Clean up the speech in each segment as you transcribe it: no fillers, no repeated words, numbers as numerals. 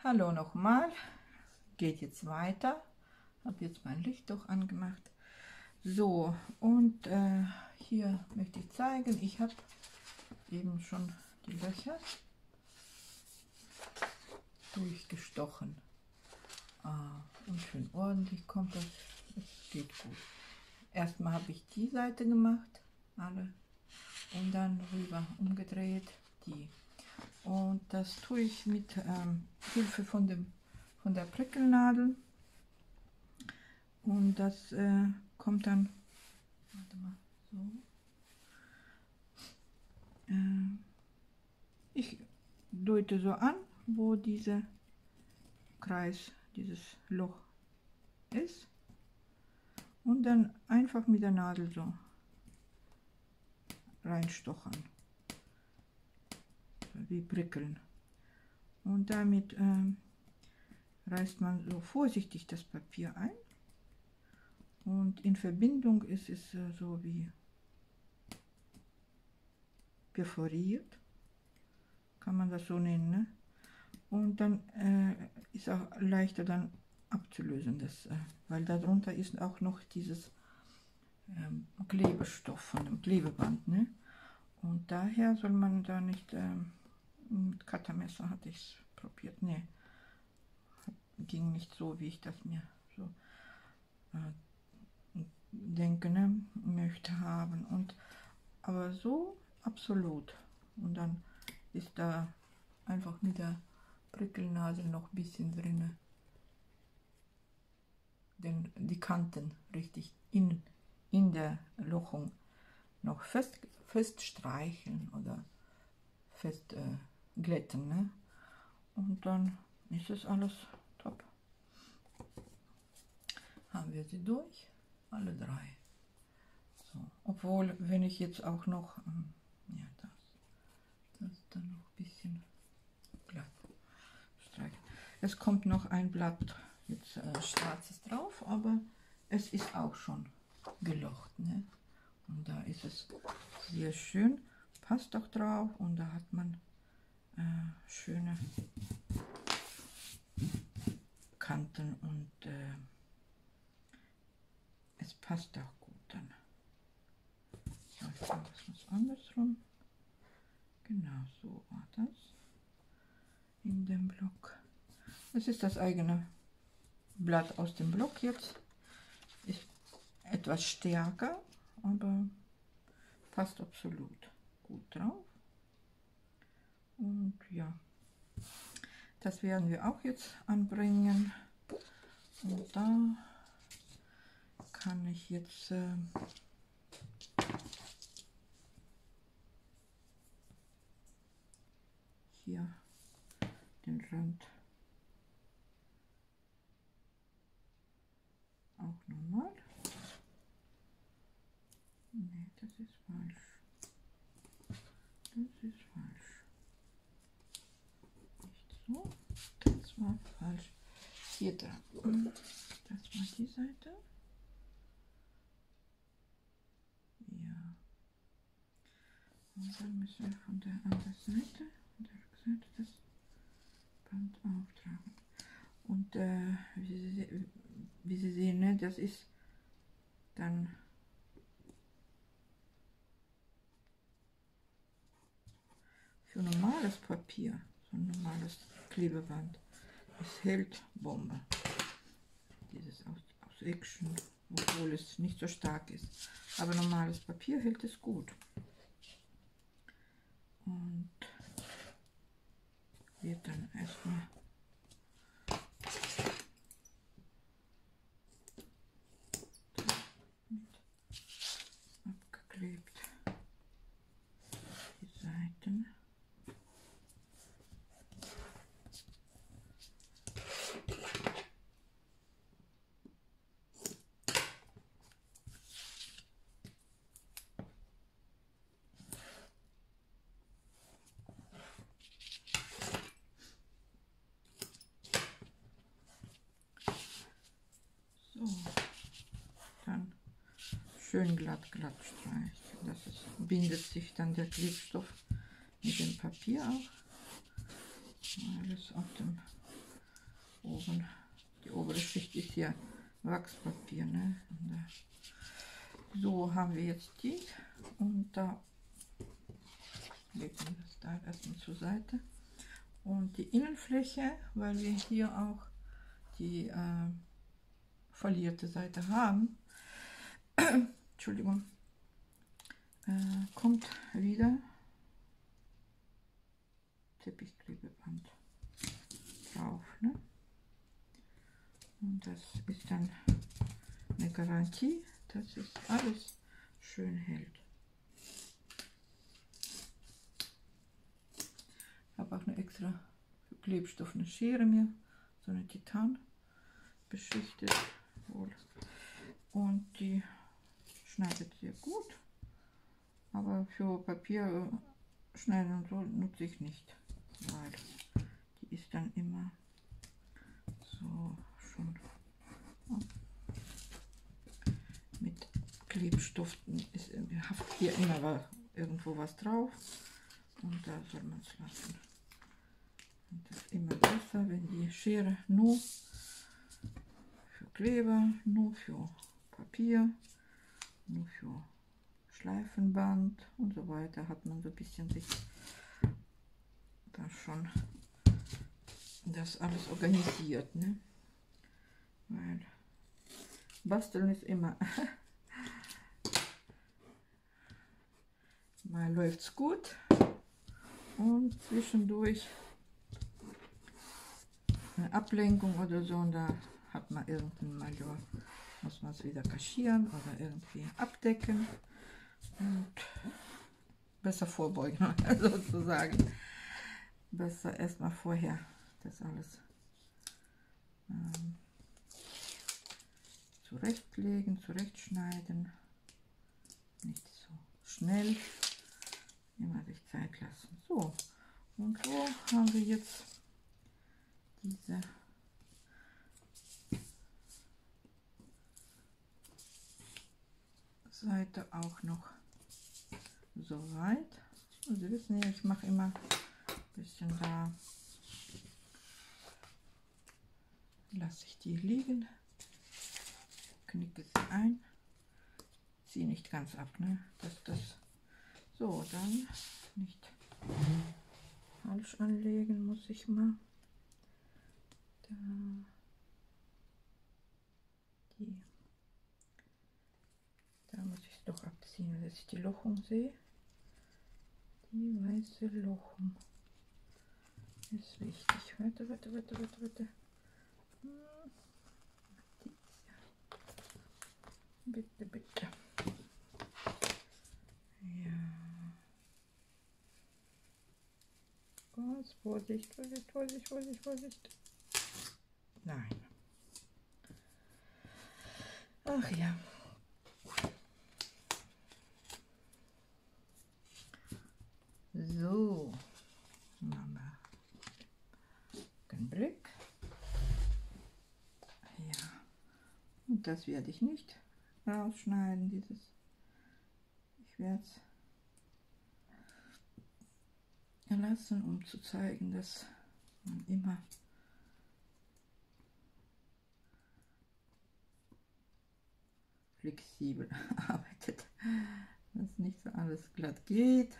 Hallo nochmal, geht jetzt weiter. Habe jetzt mein Licht doch angemacht. So, und hier möchte ich zeigen, ich habe eben schon die Löcher durchgestochen. Und schön ordentlich kommt das, es geht gut. Erstmal habe ich die Seite gemacht, alle, und dann rüber umgedreht, die. Und das tue ich mit Hilfe von der Prickelnadel. Und das kommt dann, warte mal, so. Ich deute so an, wo dieser Kreis, dieses Loch ist. Und dann einfach mit der Nadel so reinstochern. Wie prickeln. Und damit reißt man so vorsichtig das Papier ein. Und in Verbindung ist es so wie perforiert. Kann man das so nennen. Ne? Und dann ist auch leichter dann abzulösen, das, weil darunter ist auch noch dieses Klebestoff von dem Klebeband. Ne? Und daher soll man da nicht, mit Cuttermesser hatte ich es probiert, ne, ging nicht so, wie ich das mir so denke, ne, möchte haben. Und aber so absolut. Und dann ist da einfach mit der Prickelnadel noch ein bisschen drin, denn die Kanten richtig in der Lochung noch fest streicheln oder fest glätten, ne? Und dann ist es alles top. Haben wir sie durch, alle drei. So, obwohl, wenn ich jetzt auch noch, ja, das dann noch ein bisschen glatt streichen. Es kommt noch ein Blatt jetzt schwarzes drauf, aber es ist auch schon gelocht, ne? Und da ist es sehr schön, passt auch drauf, und da hat man schöne Kanten und es passt auch gut dann. So, ich mache das was andersrum. Genau, so war das in dem Block. Das ist das eigene Blatt aus dem Block jetzt. Ist etwas stärker, aber passt absolut gut drauf. Und ja, das werden wir auch jetzt anbringen. Und da kann ich jetzt hier den Rand auch nochmal. Nee, das ist falsch. Das ist falsch. Nicht so. Das war falsch. Hier dran. Das war die Seite. Ja. Und dann müssen wir von der anderen Seite, von der Rückseite, das Band auftragen. Und wie Sie sehen, ne, das ist dann für normales Papier, so ein normales Klebeband. Es hält Bombe. Dieses aus Action, obwohl es nicht so stark ist. Aber normales Papier hält es gut. Und wird dann erstmal abgeklebt. Die Seiten. So, dann schön glatt streichen. Das ist, bindet sich dann der Klebstoff mit dem Papier auch. Alles auf dem oben, die obere Schicht ist hier Wachspapier, ne? So haben wir jetzt die und da legen wir das da erstmal zur Seite und die Innenfläche, weil wir hier auch die folierte Seite haben, Entschuldigung, kommt wieder Teppichklebeband drauf, ne? Und das ist dann eine Garantie, dass es alles schön hält. Ich habe auch eine extra Klebstoff, eine Schere mir, so eine Titan beschichtet wohl. Und die schneidet sehr gut, aber für Papier schneiden und so nutze ich nicht, weil die ist dann immer so schon mit Klebstoff, haftet hier immer irgendwo was drauf und da soll man es lassen. Und das ist immer besser, wenn die Schere nur für Kleber, nur für Papier, nur für Schleifenband und so weiter, hat man so ein bisschen sich da schon das alles organisiert, ne? Weil Basteln ist immer mal läuft es gut und zwischendurch eine Ablenkung oder so und da hat man irgendein Malheur, muss man es wieder kaschieren oder irgendwie abdecken und besser vorbeugen sozusagen. Besser erstmal vorher das alles zurechtlegen, zurechtschneiden, nicht so schnell, immer sich Zeit lassen. So, und so haben wir jetzt diese Seite auch noch so weit. Und Sie wissen ja, ich mache immer ein bisschen da, lasse ich die liegen, knicke sie ein, ziehe nicht ganz ab, ne? Dass das so dann nicht falsch anlegen muss ich mal. Da muss ich es doch abziehen, dass ich die Lochung sehe. Die weiße Lochung ist wichtig. Warte. Bitte. Ja. Ganz Vorsicht. Nein. Ach ja. So. Machen wir den Blick. Ja. Und das werde ich nicht rausschneiden, dieses. Ich werde es lassen, um zu zeigen, dass man immer flexibel arbeitet, dass nicht so alles glatt geht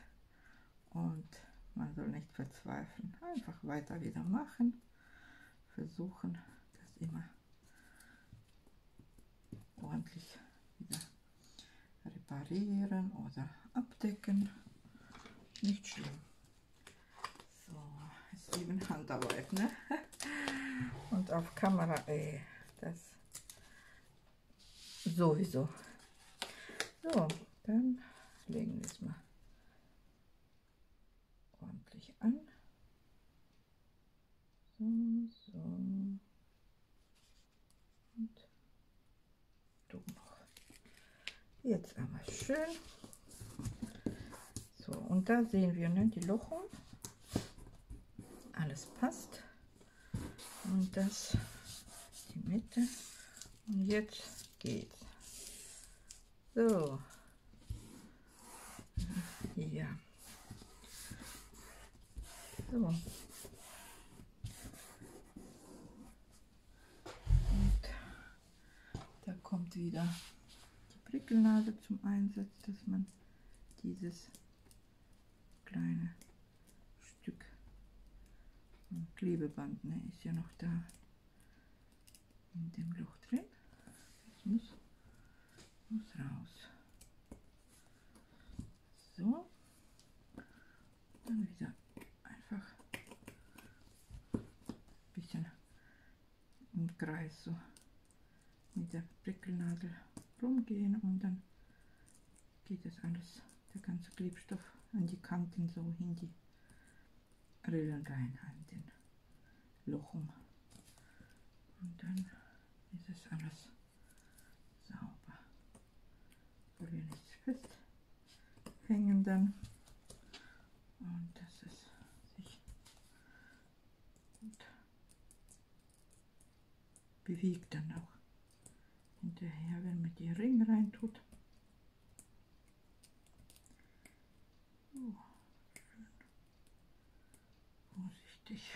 und man soll nicht verzweifeln. Einfach weiter wieder machen, versuchen, das immer ordentlich wieder reparieren oder abdecken. Nicht schlimm. So, ist eben Handarbeit, ne? Und auf Kamera, das sowieso. So, dann legen wir es mal ordentlich an. So. Und du noch. Jetzt einmal schön. So, und da sehen wir, ne, die Lochung. Alles passt. Und das die Mitte. Und jetzt geht's. So. Ja. So. kommt wieder die Prickelnadel zum Einsatz, dass man dieses kleine Stück Klebeband, ne, ist ja noch da in dem Loch drin. Das muss raus. So, dann wieder einfach ein bisschen im Kreis so mit der Prickelnadel rumgehen und dann geht das alles, der ganze Klebstoff an die Kanten so in die Rillen rein, an den Lochen. Und dann ist es alles sauber. Soll hier nichts festhängen dann. Und dass es sich gut bewegt dann auch hinterher, wenn man die Ringe rein tut. So, schön vorsichtig.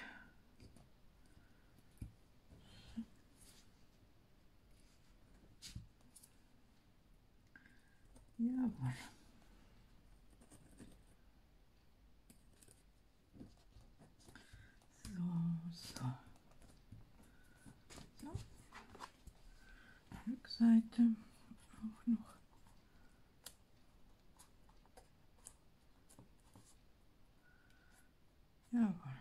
Jawohl. So. Rückseite auch noch. Jawohl.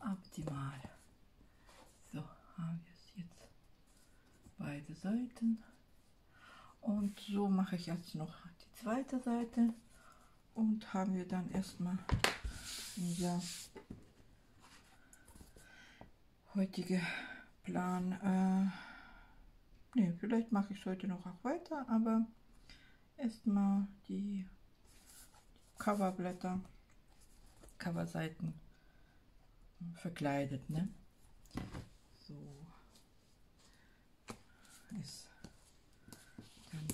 Optimal. So, haben wir es jetzt beide Seiten. Und so mache ich jetzt noch die zweite Seite. Und haben wir dann erstmal unser heutige Plan. Ne, vielleicht mache ich es heute noch auch weiter, aber erstmal die Coverblätter, Coverseiten verkleidet, ne? So ist dann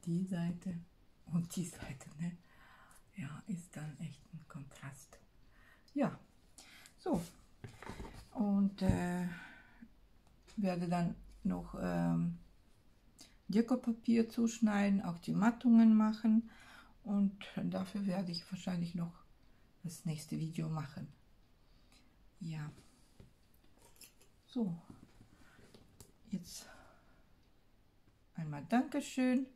die Seite und die Seite, ne? Ja, ist dann echt ein Kontrast. Ja, so. Und werde dann noch Dekopapier zuschneiden, auch die Mattungen machen. Und dafür werde ich wahrscheinlich noch das nächste Video machen. Ja. So. Jetzt einmal Dankeschön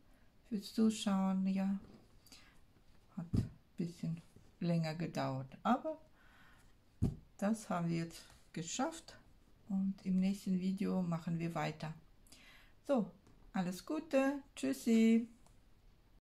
fürs Zuschauen. Ja. Hat ein bisschen länger gedauert, aber das haben wir jetzt geschafft und im nächsten Video machen wir weiter. So, alles Gute, tschüssi.